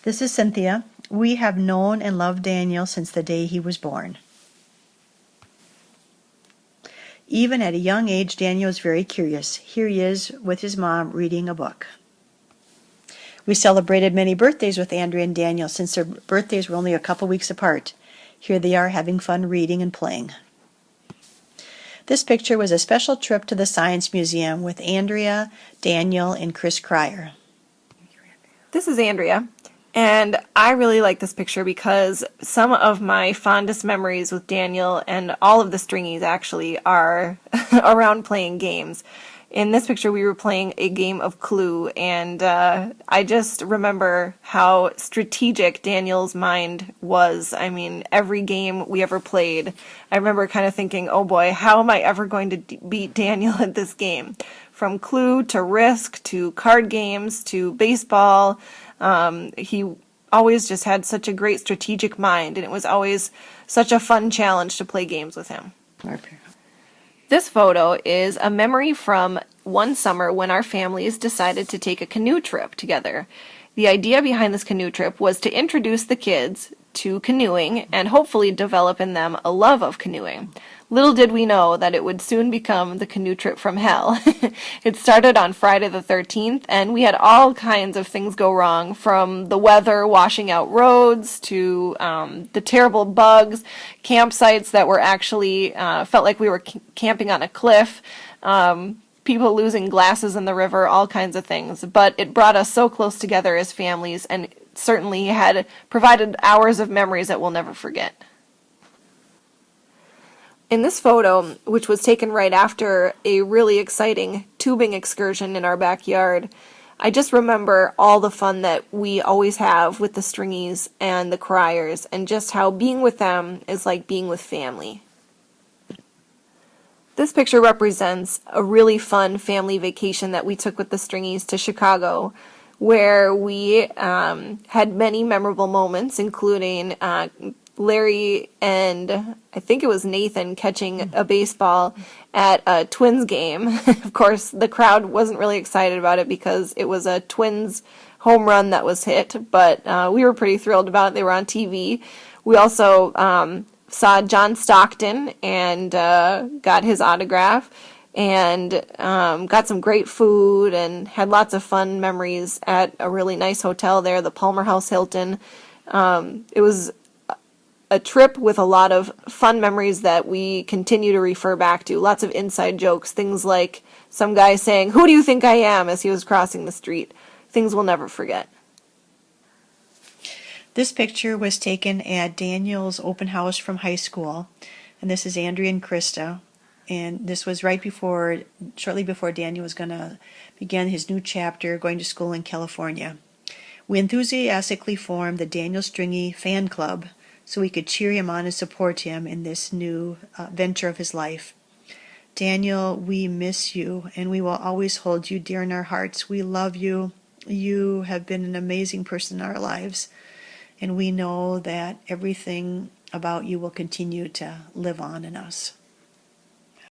This is Cynthia. We have known and loved Daniel since the day he was born. Even at a young age, Daniel is very curious. Here he is with his mom reading a book. We celebrated many birthdays with Andrea and Daniel since their birthdays were only a couple weeks apart. Here they are having fun reading and playing. This picture was a special trip to the Science Museum with Andrea, Daniel, and Chris Cryer. This is Andrea, and I really like this picture because some of my fondest memories with Daniel and all of the Stringies actually are around playing games. In this picture we were playing a game of Clue, and I just remember how strategic Daniel's mind was. I mean, every game we ever played, I remember kind of thinking, oh boy, how am I ever going to beat Daniel at this game? From Clue to Risk to card games to baseball, he always just had such a great strategic mind, and it was always such a fun challenge to play games with him. This photo is a memory from one summer when our families decided to take a canoe trip together. The idea behind this canoe trip was to introduce the kids to canoeing and hopefully develop in them a love of canoeing. Little did we know that it would soon become the canoe trip from hell. It started on Friday the 13th, and we had all kinds of things go wrong, from the weather washing out roads to the terrible bugs, campsites that were actually felt like we were camping on a cliff, people losing glasses in the river, all kinds of things. But it brought us so close together as families, and certainly had provided hours of memories that we'll never forget. In this photo, which was taken right after a really exciting tubing excursion in our backyard, I just remember all the fun that we always have with the Stringies and the Cryers, and just how being with them is like being with family. This picture represents a really fun family vacation that we took with the Stringies to Chicago, where we had many memorable moments, including Larry and I think it was Nathan catching a baseball at a Twins game. Of course, the crowd wasn't really excited about it because it was a Twins home run that was hit, but we were pretty thrilled about it. They were on TV. We also saw John Stockton and got his autograph, and got some great food and had lots of fun memories at a really nice hotel there, the Palmer House Hilton. It was a trip with a lot of fun memories that we continue to refer back to. Lots of inside jokes, things like some guy saying, "Who do you think I am?" as he was crossing the street. Things we'll never forget. This picture was taken at Daniel's open house from high school, and this is Andrea and Krista. And this was shortly before Daniel was going to begin his new chapter going to school in California. We enthusiastically formed the Daniel Stringy Fan Club so we could cheer him on and support him in this new venture of his life. Daniel, we miss you, and we will always hold you dear in our hearts. We love you. You have been an amazing person in our lives, and we know that everything about you will continue to live on in us.